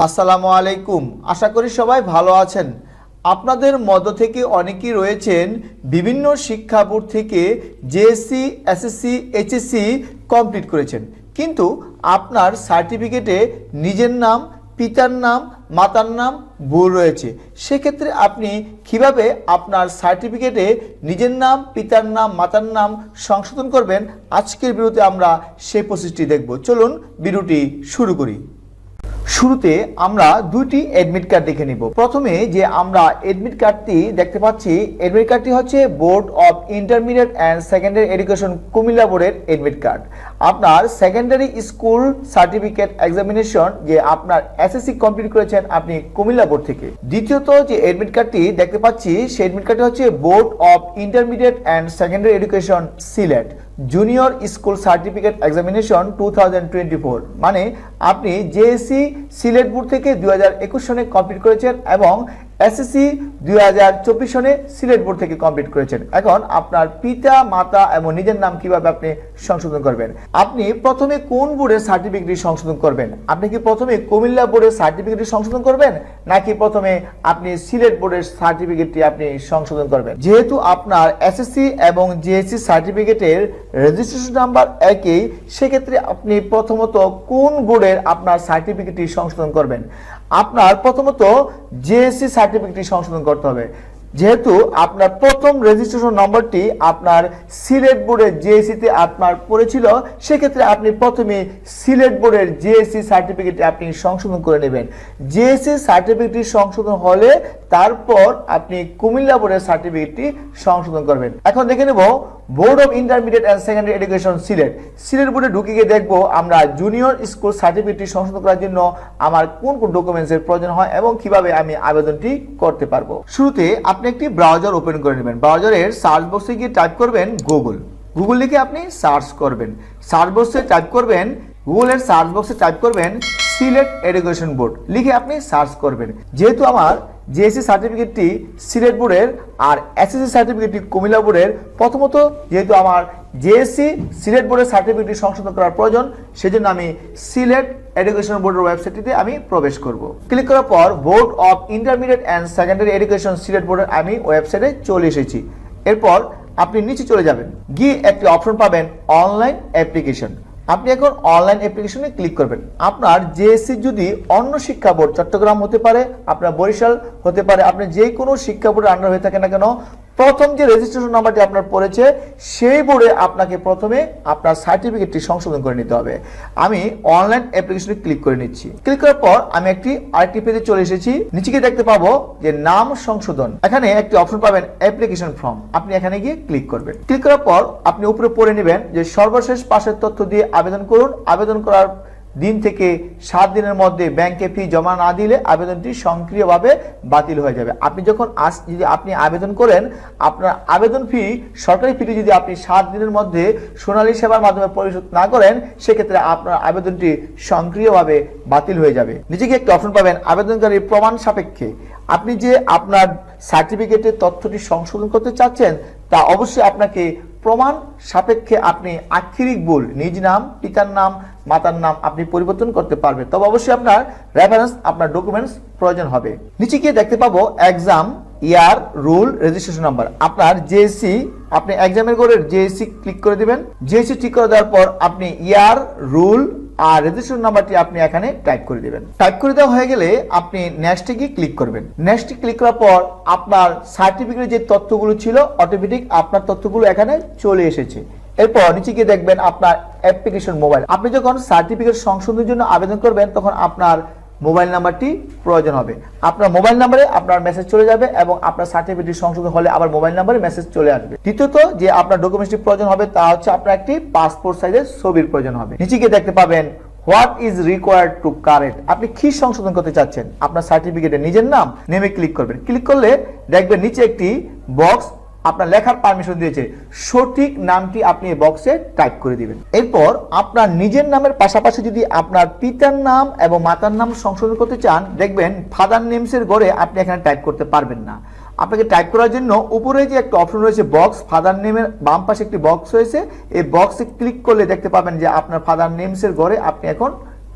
আসসালামু আলাইকুম। আশা করি সবাই ভালো আছেন। আপনাদের মধ্য থেকে অনেকেই রয়েছেন বিভিন্ন শিক্ষা বোর্ড থেকে জেএসসি, এসএসসি, এইচএসসি কমপ্লিট করেছেন, কিন্তু আপনার সার্টিফিকেটে নিজের নাম, পিতার নাম, মাতার নাম ভুল রয়েছে। সেক্ষেত্রে আপনি কিভাবে আপনার সার্টিফিকেটে নিজের নাম, পিতার নাম, মাতার নাম সংশোধন করবেন, আজকের ভিডিওতে আমরা সেই প্রসেসটি দেখব। চলুন ভিডিওটি শুরু করি। শুরুতে আমরা দুইটি অ্যাডমিট কার্ড দেখে নিব। প্রথমে যে আমরা অ্যাডমিট কার্ডটি দেখতে পাচ্ছি, অ্যাডমিট কার্ডটি হচ্ছে board of intermediate and secondary education Comilla বোর্ডের অ্যাডমিট কার্ড। আপনার সেকেন্ডারি স্কুল সার্টিফিকেট এক্সামিনেশন যে আপনার এসএসসি কমপ্লিট করেছেন আপনি কুমিল্লা বোর্ড থেকে। দ্বিতীয়ত যে অ্যাডমিট কার্ডটি দেখতে পাচ্ছি, সেই অ্যাডমিট কার্ডটি হচ্ছে board of intermediate and secondary education Sylhet junior school certificate examination 2024, মানে আপনি জেএসসি সিলেট বোর্ড থেকে 2021 সনে কমপ্লিট করেছেন এবং এসএসসি 2024 সনে সিলেট বোর্ড থেকে কমপ্লিট করেছেন। এখন আপনার পিতা, মাতা এবং নিজের নাম কিভাবে আপনি সংশোধন করবেন? আপনি প্রথমে কোন বোর্ডের সার্টিফিকেটটি সংশোধন করবেন? আপনি কি প্রথমে কুমিল্লা বোর্ডের সার্টিফিকেটটি সংশোধন করবেন, নাকি প্রথমে আপনি সিলেট বোর্ডের সার্টিফিকেটটি আপনি সংশোধন করবেন? যেহেতু আপনার এসএসসি এবং জেএসসি সার্টিফিকেটের রেজিস্ট্রেশন নাম্বার একই, সেক্ষেত্রে আপনি প্রথমত কোন বোর্ডের আপনার সার্টিফিকেটটি সংশোধন করবেন? আপনার প্রথমত জেএসসি সার্টিফিকেটটি সংশোধন করতে হবে। যেহেতু আপনার প্রথম রেজিস্ট্রেশন নম্বরটি আপনার সিলেট বোর্ডের জেএসসিতে আপনার পড়েছিল, সেক্ষেত্রে আপনি প্রথমে সিলেট বোর্ডের জেএসসি সার্টিফিকেটটি আপনি সংশোধন করে নেবেন। জেএসসি সার্টিফিকেটটি সংশোধন হলে তারপর আপনি কুমিল্লা বোর্ডের সার্টিফিকেটটি সংশোধন করবেন। এখন দেখে নেব board of intermediate and secondary education Sylhet. Sylhet বোর্ডে ঢুকে গিয়ে দেখবো আমরা জুনিয়র স্কুল সার্টিফিকেটটি সংশোধন করার জন্য আমার কোন কোন ডকুমেন্টসের প্রয়োজন হয় এবং কিভাবে আমি আবেদনটি করতে পারবো। শুরুতে আপনি একটি ব্রাউজার ওপেন করে নেবেন। ব্রাউজারের সার্চ বক্সে গিয়ে টাইপ করবেন গুগল লিখে আপনি সার্চ করবেন। সার্চ বক্সে টাইপ করবেন, গুগলের সার্চ বক্সে টাইপ করবেন সিলেট এডুকেশন বোর্ড লিখে আপনি সার্চ করবেন। যেহেতু আমার জেএসসি সার্টিফিকেটটি সিলেট বোর্ডের আর এসএসসি সার্টিফিকেটটি কুমিল্লা বোর্ডের, প্রথমত যেহেতু আমার জেএসসি সিলেট বোর্ডের সার্টিফিকেটটি সংশোধন করার প্রয়োজন, সেজন্য আমি সিলেট এডুকেশন বোর্ডের ওয়েবসাইটটিতে আমি প্রবেশ করব। ক্লিক করার পর board of intermediate and secondary education Sylhet বোর্ডের আমি ওয়েবসাইটে চলে এসেছি। এরপর আপনি নিচে চলে যাবেন, গিয়ে একটি অপশন পাবেন অনলাইন অ্যাপ্লিকেশন। আপনি এখন অনলাইন অ্যাপ্লিকেশনে ক্লিক করবেন। আপনার জেএসসি যদি অন্য শিক্ষা বোর্ড, চট্টগ্রাম হতে পারে, আপনার বরিশাল হতে পারে, আপনি যে কোনো শিক্ষা বোর্ডের আন্ডার হয়ে থাকে না কেন, প্রথম যে রেজিস্ট্রেশন নাম্বারটি আপনার পড়েছে সেই বোর্ডে আপনাকে প্রথমে আপনার সার্টিফিকেটটি সংশোধন করে নিতে হবে। আমি অনলাইন অ্যাপ্লিকেশনে ক্লিক করে নিচ্ছি। ক্লিক করার পর আমি আরেকটি পেজে চলে এসেছি। নিচে গিয়ে দেখতে পাবো যে নাম সংশোধন, এখানে একটি অপশন পাবেন অ্যাপ্লিকেশন ফর্ম। আপনি এখানে গিয়ে ক্লিক করবেন। ক্লিক করার পর আপনি উপরে পড়ে নেবেন যে সর্বশেষ পাশের তথ্য দিয়ে আবেদন করুন। আবেদন করার দিন থেকে 7 দিনের মধ্যে ব্যাংকে ফি জমা না দিলে আবেদনটি সক্রিয়ভাবে বাতিল হয়ে যাবে। আপনি যখন যদি আপনি আবেদন করেন, আপনার আবেদন ফি, সরকারি ফিটি যদি আপনি 7 দিনের মধ্যে সোনালী সেবার মাধ্যমে পরিশোধ না করেন, সেক্ষেত্রে আপনার আবেদনটি সক্রিয়ভাবে বাতিল হয়ে যাবে। নিচে গিয়ে একটি অপশন পাবেন আবেদনকারী প্রমাণ সাপেক্ষে। আপনি যে আপনার সার্টিফিকেটের তথ্যটি সংশোধন করতে চাচ্ছেন, তা অবশ্যই আপনাকে প্রমাণ সাপেক্ষে আপনি আক্ষরিক ভুল, নিজ নাম, পিতার নাম, মাতার নাম আপনি পরিবর্তন করতে পারবেন। তবে অবশ্যই আপনার রেফারেন্স, আপনার ডকুমেন্টস প্রয়োজন হবে। নিচে গিয়ে দেখতে পাবো এক্সাম ইয়ার, রুল, রেজিস্ট্রেশন নাম্বার। আপনার জেএসসি, আপনি এক্সামের করে জেএসসি ক্লিক করে দিবেন। জেএসসি ঠিক করে দেওয়ার পর আপনি ইয়ার, রুল আর রেজিস্ট্রেশন নাম্বারটি আপনি এখানে টাইপ করে দিবেন। টাইপ করে দেওয়া হয়ে গেলে আপনি নেক্সটে গিয়ে ক্লিক করবেন। নেক্সটে ক্লিক করার পর আপনার সার্টিফিকেটের যে তথ্যগুলো ছিল অটোমেটিক আপনার তথ্যগুলো এখানে চলে এসেছে। এরপর নিচে গিয়ে দেখবেন আপনার অ্যাপ্লিকেশন মোবাইল। আপনি যখন সার্টিফিকেট সংশোধনের জন্য আবেদন করবেন, তখন আপনার মোবাইল নাম্বারটি প্রয়োজন হবে। আপনার মোবাইল নাম্বারে আপনার মেসেজ চলে যাবে এবং আপনার সার্টিফিকেট সংশোধন হলে আবার মোবাইল নাম্বারে মেসেজ চলে আসবে। দ্বিতীয়ত যে আপনার ডকুমেন্টসটি প্রয়োজন হবে তা হচ্ছে আপনার একটি পাসপোর্ট সাইজের ছবির প্রয়োজন হবে। নিচে গিয়ে দেখতে পাবেন what is required to correct. আপনি কি সংশোধন করতে চাচ্ছেন? আপনার সার্টিফিকেটে নিজের নাম, নেমে ক্লিক করবেন। ক্লিক করলে দেখবেন নিচে একটি বক্স আপনার লেখার পারমিশন দিয়েছে, সঠিক নামটি আপনি এই বক্সে টাইপ করে দিবেন। এরপর আপনার নিজের নামের পাশাপাশি যদি আপনার পিতার নাম এবং মাতার নাম সংশোধন করতে চান, দেখবেন ফাদার নেমসের ঘরে আপনি এখানে টাইপ করতে পারবেন না। আপনাকে টাইপ করার জন্য উপরে যে একটা অপশন রয়েছে বক্স, ফাদার নেমের বাম পাশে একটি বক্স রয়েছে, এই বক্সে ক্লিক করলে দেখতে পাবেন যে আপনার ফাদার নেমসের ঘরে আপনি এখন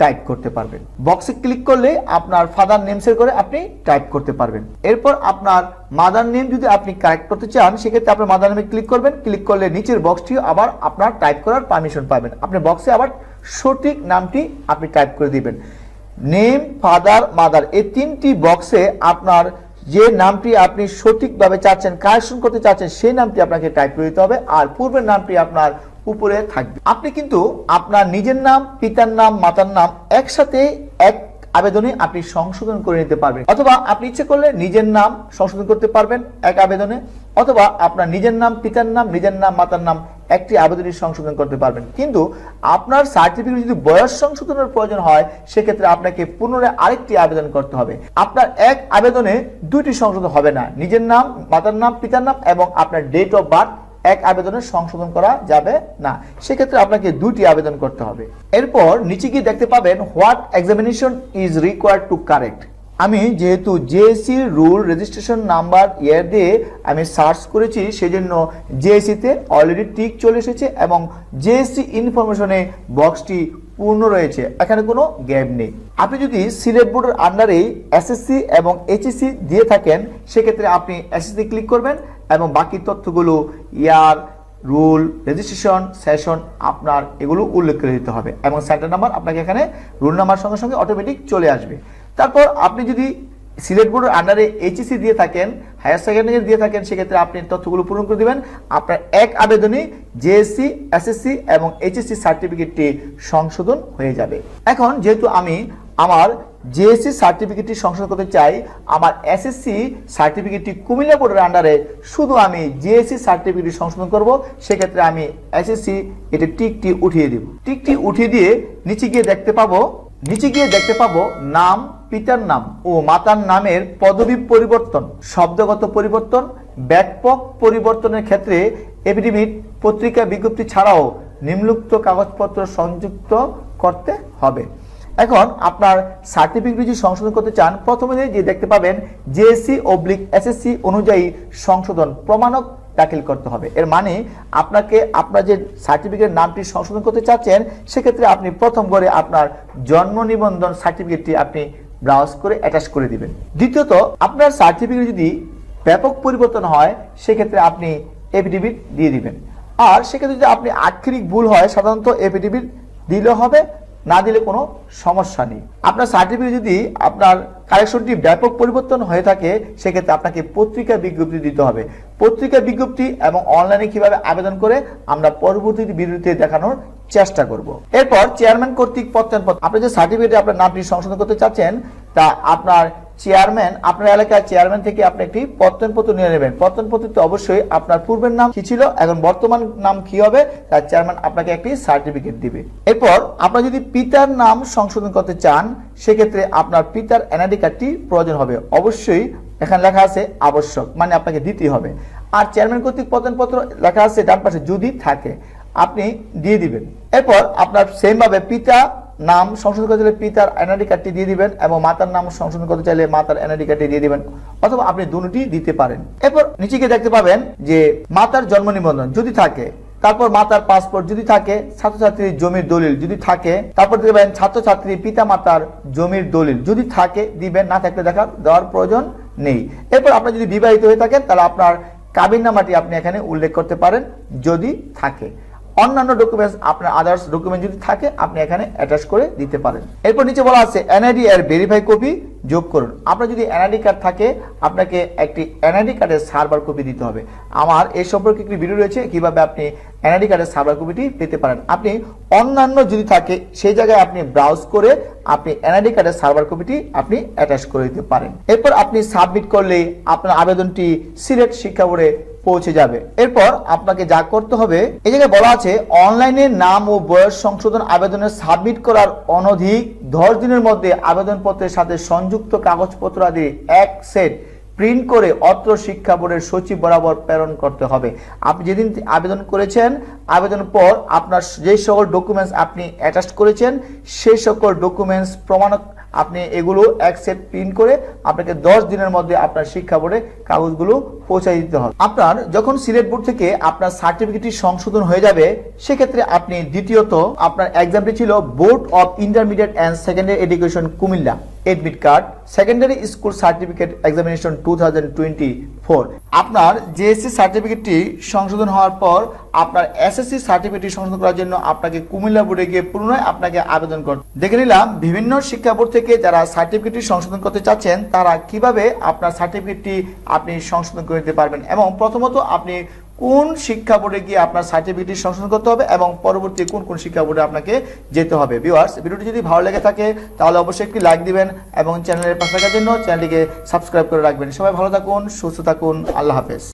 টাইপ করতে পারবেন। বক্সে ক্লিক করলে আপনার ফাদার নেম সেট করে আপনি টাইপ করতে পারবেন। এরপর আপনার মাদার নেম যদি আপনি কারেক্ট করতে চান সেক্ষেত্রে আপনার মাদার নেমে ক্লিক করবেন। ক্লিক করলে নিচের বক্সটি আবার আপনার টাইপ করার পারমিশন পাবেন। আপনি বক্সে আবার সঠিক নামটি আপনি টাইপ করে দিবেন। নেম, ফাদার, মাদার এই তিনটি বক্সে আপনার যে নামটি আপনি সঠিকভাবে চাচ্ছেন, কারেকশন করতে চাচ্ছেন, সেই নামটি আপনাকে টাইপ করে দিতে হবে। আর পূর্বের নামটি আপনার উপরে থাকবে। আপনি কিন্তু আপনার নিজের নাম, পিতার নাম, মাতার নাম একসাথে এক আবেদনে আপনি সংশোধন করে নিতে পারবেন, অথবা আপনি ইচ্ছে করলে নিজের নাম সংশোধন করতে পারবেন এক আবেদনে, অথবা আপনার নিজের নাম, পিতার নাম, নিজের নাম, মাতার নাম একটি আবেদনে সংশোধন করতে পারবেন। কিন্তু আপনার সার্টিফিকেট যদি বয়স সংশোধনের প্রয়োজন হয় সেক্ষেত্রে আপনাকে পুনরায় আরেকটি আবেদন করতে হবে। আপনার এক আবেদনে দুইটি সংশোধন হবে না, নিজের নাম, মাতার নাম, পিতার নাম এবং আপনার ডেট অফ বার্থ এক আবেদনে সংশোধন করা যাবে না। সেক্ষেত্রে আপনাকে দুটি আবেদন করতে হবে। এরপর নিচে গিয়ে দেখতে পাবেন what examination is required to correct. আমি যেহেতু জেএসসি রুল রেজিস্ট্রেশন নাম্বার ইয়ার দিয়ে আমি সার্চ করেছি সেজন্য জেএসসিতে অলরেডি টিক চলে এসেছে এবং জেএসসি ইনফরমেশনে বক্সটি পূর্ণ রয়েছে, এখানে কোনো গ্যাপ নেই। আপনি যদি সিলেট বোর্ডের আন্ডারে এসএসসি এবং এইচএসসি দিয়ে থাকেন সেক্ষেত্রে আপনি এসএসসি ক্লিক করবেন এবং বাকি তথ্যগুলো ইয়ার, রুল, রেজিস্ট্রেশন, সেশন আপনার এগুলো উল্লেখ করে দিতে হবে এবং সেন্টার নাম্বার আপনাকে এখানে রুল নাম্বার সঙ্গে সঙ্গে অটোমেটিক চলে আসবে। তারপর আপনি যদি সিলেট বোর্ডের আন্ডারে এইচএসসি দিয়ে থাকেন, হায়ার সেকেন্ডারি দিয়ে থাকেন সেক্ষেত্রে আপনি তথ্যগুলো পূরণ করে দিবেন। আপনার এক আবেদনে জেএসসি, এসএসসি এবং এইচএসসি সার্টিফিকেটটি সংশোধন হয়ে যাবে। এখন যেহেতু আমি আমার জেএসসি সার্টিফিকেটটি সংশোধন করতে চাই, আমার এসএসসি সার্টিফিকেটটি কুমিল্লা বোর্ডের আন্ডারে শুধু আমি জেএসসি সার্টিফিকেটটি সংশোধন করব, সেক্ষেত্রে আমি এসএসসি এটি টিকটি উঠিয়ে দিব। টিকটি উঠিয়ে দিয়ে নিচে গিয়ে দেখতে পাবো নাম, পিতার নাম ও মাতার নামের পদবি পরিবর্তন, শব্দগত পরিবর্তন, ব্যাপক পরিবর্তনের ক্ষেত্রে এফিডেভিট, পত্রিকা বিজ্ঞপ্তি ছাড়াও নিম্নোক্ত কাগজপত্র সংযুক্ত করতে হবে। এখন আপনার সার্টিফিকেট যদি সংশোধন করতে চান প্রথমে যে দেখতে পাবেন জেএসসি/এসএসসি অনুযায়ী সংশোধন প্রমাণক দাখিল করতে হবে। এর মানে আপনাকে আপনার যে সার্টিফিকেট নামটি সংশোধন করতে চাচ্ছেন সেক্ষেত্রে আপনি প্রথম করে আপনার জন্ম নিবন্ধন সার্টিফিকেটটি আপনি ব্রাউজ করে অ্যাটাচ করে দিবেন। দ্বিতীয়ত আপনার সার্টিফিকেট যদি ব্যাপক পরিবর্তন হয় সেক্ষেত্রে আপনি এফিডেভিট দিয়ে দিবেন। আর সেক্ষেত্রে যদি আপনি আক্ষরিক ভুল হয় সাধারণত এফিডেভিট দিলে হবে, না দিলে কোনো সমস্যা নেই। আপনার সার্টিফিকেট যদি আপনার কারেকশনটি ব্যাপক পরিবর্তন হয়ে থাকে সেক্ষেত্রে আপনাকে পত্রিকা বিজ্ঞপ্তি দিতে হবে। পত্রিকা বিজ্ঞপ্তি এবং অনলাইনে কিভাবে আবেদন করে আমরা পরবর্তী ভিডিওতে দেখানোর চেষ্টা করব। এরপর চেয়ারম্যান কর্তৃক প্রত্যয়নপত্র, আপনি যে সার্টিফিকেটে আপনার নামটি সংশোধন করতে চাচ্ছেন তা আপনার চেয়ারম্যান, আপনার এলাকার চেয়ারম্যান থেকে আপনি একটি প্রত্যয়নপত্র নিয়ে নেবেন। প্রত্যয়নপত্রতে অবশ্যই আপনার পূর্বের নাম কি ছিল, এখন বর্তমান নাম কি হবে তার চেয়ারম্যান আপনাকে একটি সার্টিফিকেট দিবে। এরপর আপনার যদি পিতার নাম সংশোধন করতে চান সেক্ষেত্রে আপনার পিতার এনআইডি কার্ডটি প্রয়োজন হবে। অবশ্যই এখানে লেখা আছে আবশ্যক, মানে আপনাকে দিতেই হবে। আর চেয়ারম্যান কর্তৃক প্রত্যয়নপত্র লেখা আছে ডান পাশে, যদি থাকে আপনি দিয়ে দিবেন। এরপর আপনার সেম ভাবে পিতা নাম সংশোধন করতে চাইলে পিতার এনআইডি কার্ডটি দিয়ে দিবেন এবং মাতার নাম সংশোধন করতে চাইলে মাতার এনআইডি কার্ডটি দিয়ে দিবেন, অথবা আপনি দুটোই দিতে পারেন। এরপর নিচে গিয়ে দেখতে পাবেন যে মাতার জন্ম নিবন্ধন যদি থাকে, তারপর মাতার পাসপোর্ট যদি থাকে, ছাত্রছাত্রীর জমির দলিল যদি থাকে, তারপর দেবেন ছাত্রছাত্রী পিতা মাতার জমির দলিল যদি থাকে দিবেন, না থাকলে দেওয়ার প্রয়োজন নেই। এরপর আপনি যদি বিবাহিত হয়ে থাকেন তাহলে আপনার কাবিননামাটি আপনি এখানে উল্লেখ করতে পারেন যদি থাকে। অন্যান্য ডকুমেন্টস আপনার আদার্স ডকুমেন্ট যদি থাকে আপনি এখানে অ্যাটাচ করে দিতে পারেন। এরপর নিচে বলা আছে এনআইডি এর ভেরিফাই কপি যোগ করুন। আপনার যদি এনআইডি কার্ড থাকে আপনাকে একটি এনআইডি কার্ডের সার্ভার কপি দিতে হবে। আমার এই সম্পর্কে একটি ভিডিও রয়েছে কিভাবে আপনি এনআইডি কার্ডের সার্ভার কপিটি পেতে পারেন। আপনি অন্যান্য যদি থাকে সেই জায়গায় আপনি ব্রাউজ করে আপনি এনআইডি কার্ডের সার্ভার কপিটি আপনি অ্যাটাচ করে দিতে পারেন। এরপর আপনি সাবমিট করলে আপনার আবেদনটি সিলেট শিক্ষা বোর্ডে পৌঁছে যাবে। এরপর আপনাকে যা করতে হবে, এই জায়গায় বলা আছে অনলাইনে নাম ও বয়স সংশোধন আবেদনের সাবমিট করার অনধিক 10 দিনের মধ্যে আবেদনপত্রের সাথে সংযুক্ত কাগজপত্র আদি এক সেট প্রিন্ট করে অত্র শিক্ষা বোর্ডের সচিব বরাবর প্রেরণ করতে হবে। আপনি যেদিন আবেদন করেছেন আবেদনের পর আপনার যে সকল ডকুমেন্টস আপনি অ্যাটাচ করেছেন সেই সকল ডকুমেন্টস প্রমাণক আপনি এগুলো এক সেট প্রিন্ট করে আপনাকে 10 দিনের মধ্যে আপনার শিক্ষা বোর্ডে কাগজগুলো পৌঁছে দিতে হবে। আপনার যখন সিলেট বোর্ড থেকে আপনার সার্টিফিকেটটি সংশোধন হয়ে যাবে, সেক্ষেত্রে আপনি দ্বিতীয়ত আপনার এক্সামটি ছিল board of intermediate and secondary education Comilla admit card secondary school certificate examination 2024। আপনার জেএসসি সার্টিফিকেটটি সংশোধন হওয়ার পর আপনার এসএসসি সার্টিফিকেটটি সংশোধন করার জন্য আপনাকে কুমিল্লা বোর্ডে গিয়ে পুনরায় আপনাকে আবেদন করতে। দেখে নিলাম বিভিন্ন শিক্ষা বোর্ড থেকে যারা সার্টিফিকেটটি সংশোধন করতে চাচ্ছেন তারা কিভাবে আপনার সার্টিফিকেটটি আপনি সংশোধন করে নিতে পারবেন, এবং প্রথমত আপনি কোন শিক্ষা বোর্ডে গিয়ে আপনার সার্টিফিকেটটি সংশোধন করতে হবে এবং পরবর্তী কোন কোন শিক্ষা বোর্ডে আপনাকে যেতে হবে। ভিউয়ার্স, ভিডিওটি যদি ভালো লেগে থাকে তাহলে অবশ্যই একটি লাইক দিবেন এবং চ্যানেলের পাশে থাকার জন্য চ্যানেলটিকে সাবস্ক্রাইব করে রাখবেন। সবাই ভালো থাকুন, সুস্থ থাকুন, আল্লাহ হাফেজ।